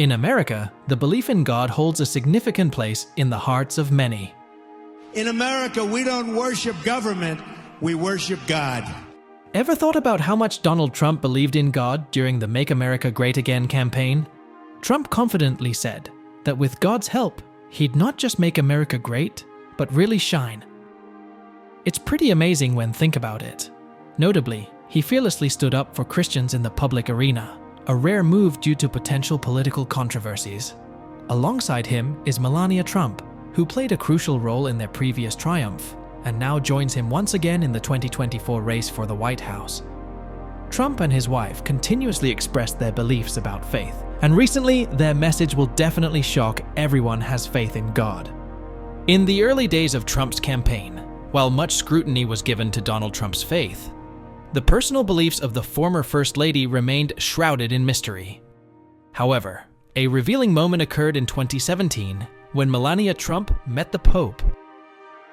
In America, the belief in God holds a significant place in the hearts of many. In America, we don't worship government, we worship God. Ever thought about how much Donald Trump believed in God during the Make America Great Again campaign? Trump confidently said that with God's help, he'd not just make America great, but really shine. It's pretty amazing when think about it. Notably, he fearlessly stood up for Christians in the public arena, a rare move due to potential political controversies. Alongside him is Melania Trump, who played a crucial role in their previous triumph, and now joins him once again in the 2024 race for the White House. Trump and his wife continuously expressed their beliefs about faith, and recently their message will definitely shock everyone has faith in God. In the early days of Trump's campaign, while much scrutiny was given to Donald Trump's faith, the personal beliefs of the former First Lady remained shrouded in mystery. However, a revealing moment occurred in 2017 when Melania Trump met the Pope.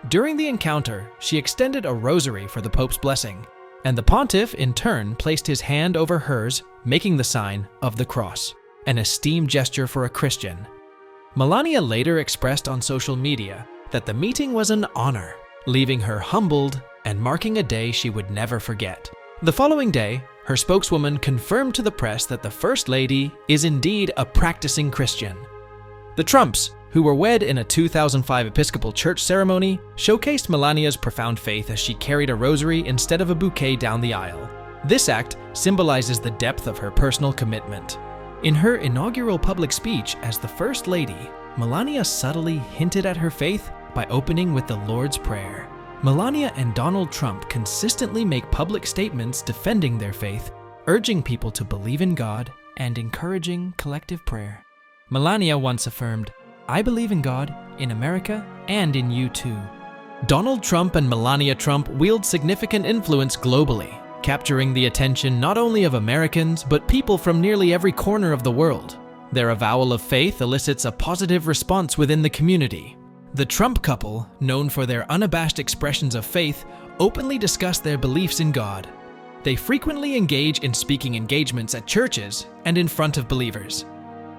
During the encounter, she extended a rosary for the Pope's blessing, and the pontiff in turn placed his hand over hers, making the sign of the cross, an esteemed gesture for a Christian. Melania later expressed on social media that the meeting was an honor, leaving her humbled and marking a day she would never forget. The following day, her spokeswoman confirmed to the press that the First Lady is indeed a practicing Christian. The Trumps, who were wed in a 2005 Episcopal Church ceremony, showcased Melania's profound faith as she carried a rosary instead of a bouquet down the aisle. This act symbolizes the depth of her personal commitment. In her inaugural public speech as the First Lady, Melania subtly hinted at her faith by opening with the Lord's Prayer. Melania and Donald Trump consistently make public statements defending their faith, urging people to believe in God and encouraging collective prayer. Melania once affirmed, "I believe in God, in America, and in you too." Donald Trump and Melania Trump wield significant influence globally, capturing the attention not only of Americans, but people from nearly every corner of the world. Their avowal of faith elicits a positive response within the community. The Trump couple, known for their unabashed expressions of faith, openly discuss their beliefs in God. They frequently engage in speaking engagements at churches and in front of believers.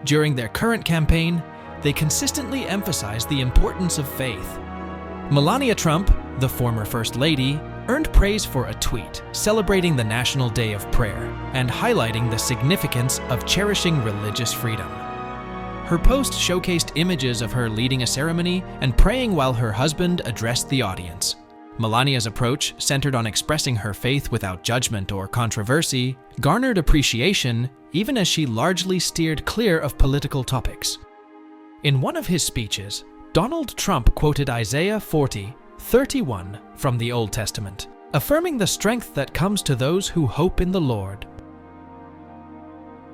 During their current campaign, they consistently emphasize the importance of faith. Melania Trump, the former First Lady, earned praise for a tweet celebrating the National Day of Prayer and highlighting the significance of cherishing religious freedom. Her post showcased images of her leading a ceremony and praying while her husband addressed the audience. Melania's approach, centered on expressing her faith without judgment or controversy, garnered appreciation even as she largely steered clear of political topics. In one of his speeches, Donald Trump quoted Isaiah 40:31 from the Old Testament, affirming the strength that comes to those who hope in the Lord.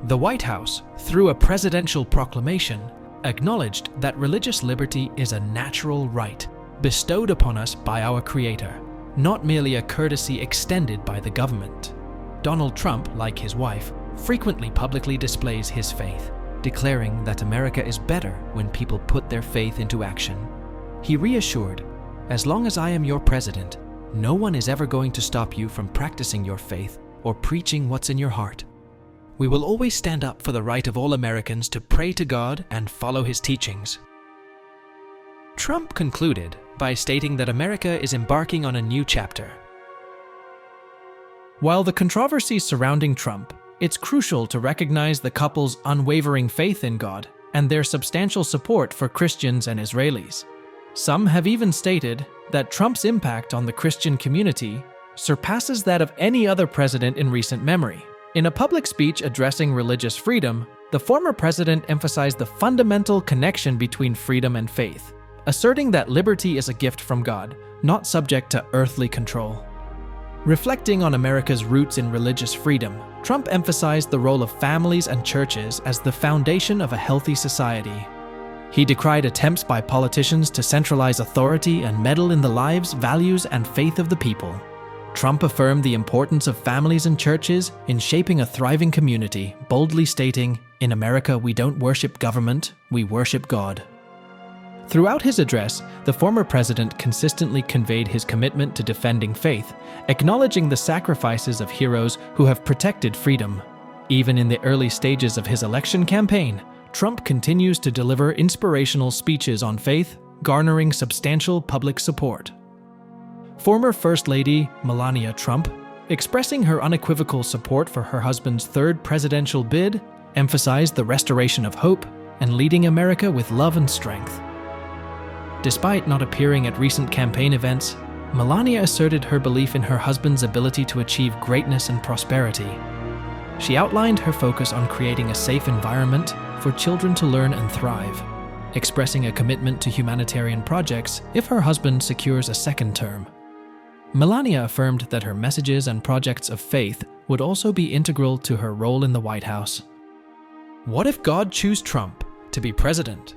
The White House, through a presidential proclamation, acknowledged that religious liberty is a natural right bestowed upon us by our Creator, not merely a courtesy extended by the government. Donald Trump, like his wife, frequently publicly displays his faith, declaring that America is better when people put their faith into action. He reassured, "As long as I am your president, no one is ever going to stop you from practicing your faith or preaching what's in your heart. We will always stand up for the right of all Americans to pray to God and follow His teachings." Trump concluded by stating that America is embarking on a new chapter. While the controversies surrounding Trump, it's crucial to recognize the couple's unwavering faith in God and their substantial support for Christians and Israelis. Some have even stated that Trump's impact on the Christian community surpasses that of any other president in recent memory. In a public speech addressing religious freedom, the former president emphasized the fundamental connection between freedom and faith, asserting that liberty is a gift from God, not subject to earthly control. Reflecting on America's roots in religious freedom, Trump emphasized the role of families and churches as the foundation of a healthy society. He decried attempts by politicians to centralize authority and meddle in the lives, values, and faith of the people. Trump affirmed the importance of families and churches in shaping a thriving community, boldly stating, "In America, we don't worship government, we worship God." Throughout his address, the former president consistently conveyed his commitment to defending faith, acknowledging the sacrifices of heroes who have protected freedom. Even in the early stages of his election campaign, Trump continues to deliver inspirational speeches on faith, garnering substantial public support. Former First Lady Melania Trump, expressing her unequivocal support for her husband's third presidential bid, emphasized the restoration of hope and leading America with love and strength. Despite not appearing at recent campaign events, Melania asserted her belief in her husband's ability to achieve greatness and prosperity. She outlined her focus on creating a safe environment for children to learn and thrive, expressing a commitment to humanitarian projects if her husband secures a second term. Melania affirmed that her messages and projects of faith would also be integral to her role in the White House. What if God chose Trump to be president?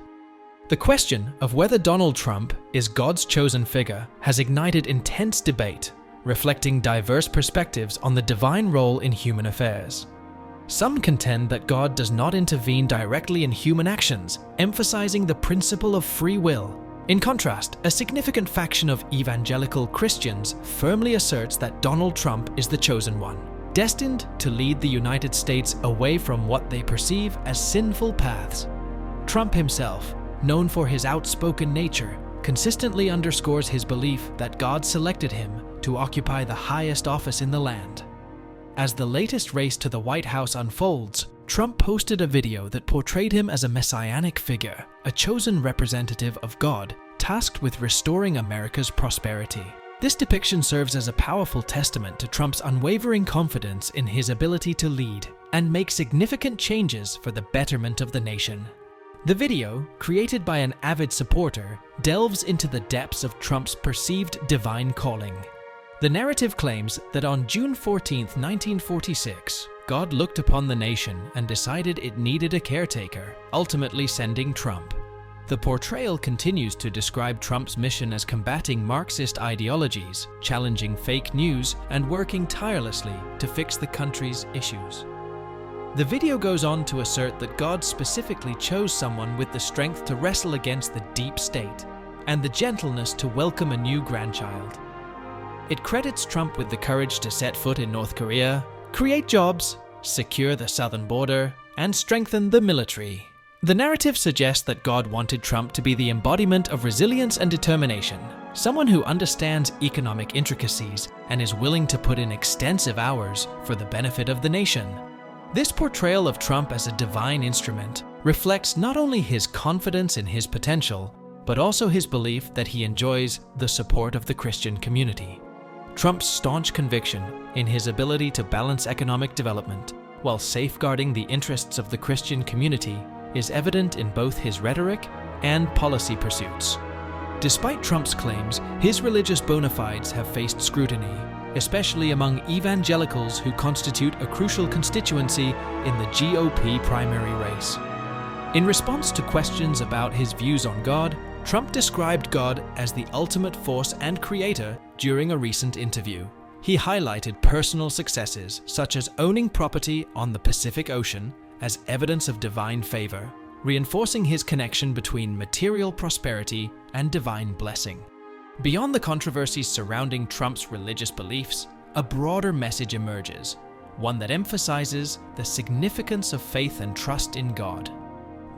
The question of whether Donald Trump is God's chosen figure has ignited intense debate, reflecting diverse perspectives on the divine role in human affairs. Some contend that God does not intervene directly in human actions, emphasizing the principle of free will. In contrast, a significant faction of evangelical Christians firmly asserts that Donald Trump is the chosen one, destined to lead the United States away from what they perceive as sinful paths. Trump himself, known for his outspoken nature, consistently underscores his belief that God selected him to occupy the highest office in the land. As the latest race to the White House unfolds, Trump posted a video that portrayed him as a messianic figure, a chosen representative of God, tasked with restoring America's prosperity. This depiction serves as a powerful testament to Trump's unwavering confidence in his ability to lead and make significant changes for the betterment of the nation. The video, created by an avid supporter, delves into the depths of Trump's perceived divine calling. The narrative claims that on June 14, 1946, God looked upon the nation and decided it needed a caretaker, ultimately sending Trump. The portrayal continues to describe Trump's mission as combating Marxist ideologies, challenging fake news, and working tirelessly to fix the country's issues. The video goes on to assert that God specifically chose someone with the strength to wrestle against the deep state and the gentleness to welcome a new grandchild. It credits Trump with the courage to set foot in North Korea, create jobs, secure the southern border, and strengthen the military. The narrative suggests that God wanted Trump to be the embodiment of resilience and determination, someone who understands economic intricacies and is willing to put in extensive hours for the benefit of the nation. This portrayal of Trump as a divine instrument reflects not only his confidence in his potential, but also his belief that he enjoys the support of the Christian community. Trump's staunch conviction in his ability to balance economic development while safeguarding the interests of the Christian community is evident in both his rhetoric and policy pursuits. Despite Trump's claims, his religious bona fides have faced scrutiny, especially among evangelicals who constitute a crucial constituency in the GOP primary race. In response to questions about his views on God, Trump described God as the ultimate force and creator during a recent interview. He highlighted personal successes such as owning property on the Pacific Ocean as evidence of divine favor, reinforcing his connection between material prosperity and divine blessing. Beyond the controversies surrounding Trump's religious beliefs, a broader message emerges, one that emphasizes the significance of faith and trust in God.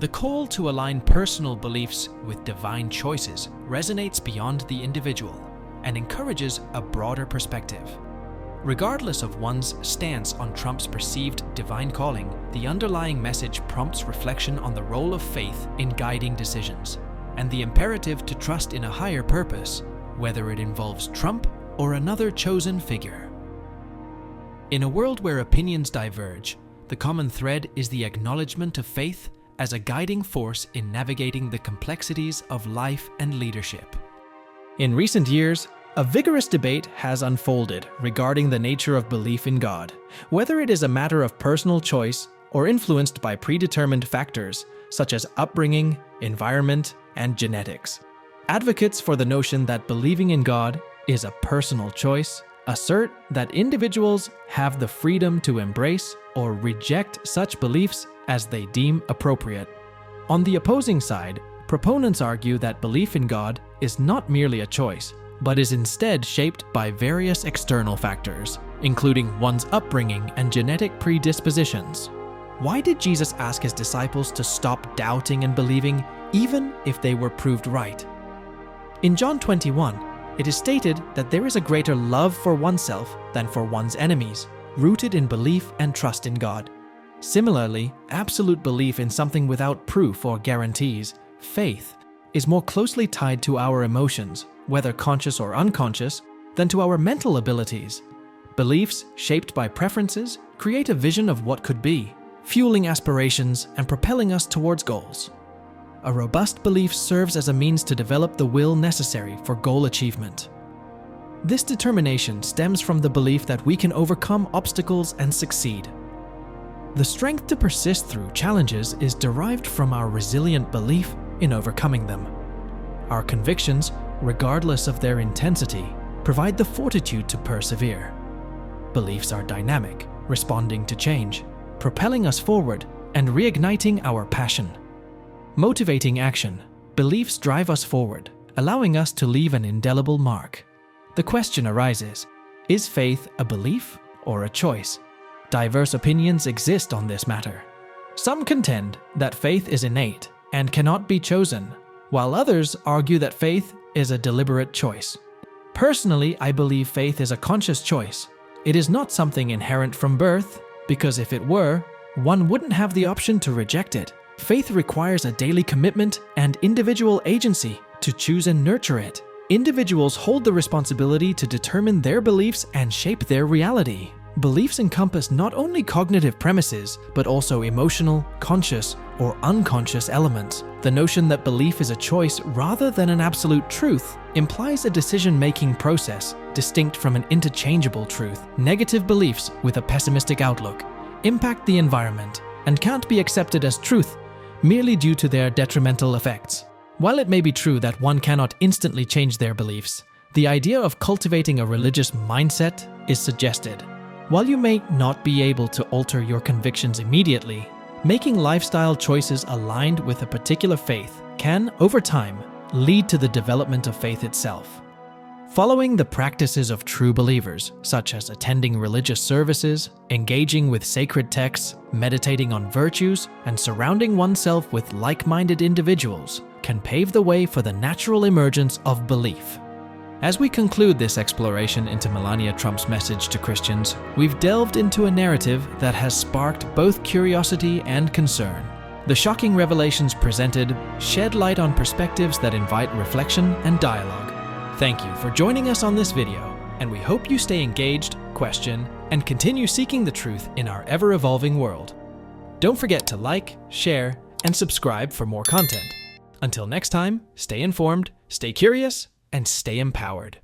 The call to align personal beliefs with divine choices resonates beyond the individual and encourages a broader perspective. Regardless of one's stance on Trump's perceived divine calling, the underlying message prompts reflection on the role of faith in guiding decisions and the imperative to trust in a higher purpose, whether it involves Trump or another chosen figure. In a world where opinions diverge, the common thread is the acknowledgement of faith as a guiding force in navigating the complexities of life and leadership. In recent years, a vigorous debate has unfolded regarding the nature of belief in God, whether it is a matter of personal choice or influenced by predetermined factors such as upbringing, environment, and genetics. Advocates for the notion that believing in God is a personal choice assert that individuals have the freedom to embrace or reject such beliefs as they deem appropriate. On the opposing side, proponents argue that belief in God is not merely a choice, but is instead shaped by various external factors, including one's upbringing and genetic predispositions. Why did Jesus ask his disciples to stop doubting and believing, even if they were proved right? In John 21, it is stated that there is a greater love for oneself than for one's enemies, rooted in belief and trust in God. Similarly, absolute belief in something without proof or guarantees, faith, is more closely tied to our emotions, whether conscious or unconscious, than to our mental abilities. Beliefs, shaped by preferences, create a vision of what could be, fueling aspirations and propelling us towards goals. A robust belief serves as a means to develop the will necessary for goal achievement. This determination stems from the belief that we can overcome obstacles and succeed. The strength to persist through challenges is derived from our resilient belief in overcoming them. Our convictions, regardless of their intensity, provide the fortitude to persevere. Beliefs are dynamic, responding to change, propelling us forward and reigniting our passion. Motivating action, beliefs drive us forward, allowing us to leave an indelible mark. The question arises, is faith a belief or a choice? Diverse opinions exist on this matter. Some contend that faith is innate and cannot be chosen, while others argue that faith is a deliberate choice. Personally, I believe faith is a conscious choice. It is not something inherent from birth, because if it were, one wouldn't have the option to reject it. Faith requires a daily commitment and individual agency to choose and nurture it. Individuals hold the responsibility to determine their beliefs and shape their reality. Beliefs encompass not only cognitive premises, but also emotional, conscious, or unconscious elements. The notion that belief is a choice rather than an absolute truth implies a decision-making process distinct from an interchangeable truth. Negative beliefs with a pessimistic outlook impact the environment and can't be accepted as truth merely due to their detrimental effects. While it may be true that one cannot instantly change their beliefs, the idea of cultivating a religious mindset is suggested. While you may not be able to alter your convictions immediately, making lifestyle choices aligned with a particular faith can, over time, lead to the development of faith itself. Following the practices of true believers, such as attending religious services, engaging with sacred texts, meditating on virtues, and surrounding oneself with like-minded individuals, can pave the way for the natural emergence of belief. As we conclude this exploration into Melania Trump's message to Christians, we've delved into a narrative that has sparked both curiosity and concern. The shocking revelations presented shed light on perspectives that invite reflection and dialogue. Thank you for joining us on this video, and we hope you stay engaged, question, and continue seeking the truth in our ever-evolving world. Don't forget to like, share, and subscribe for more content. Until next time, stay informed, stay curious, and stay empowered.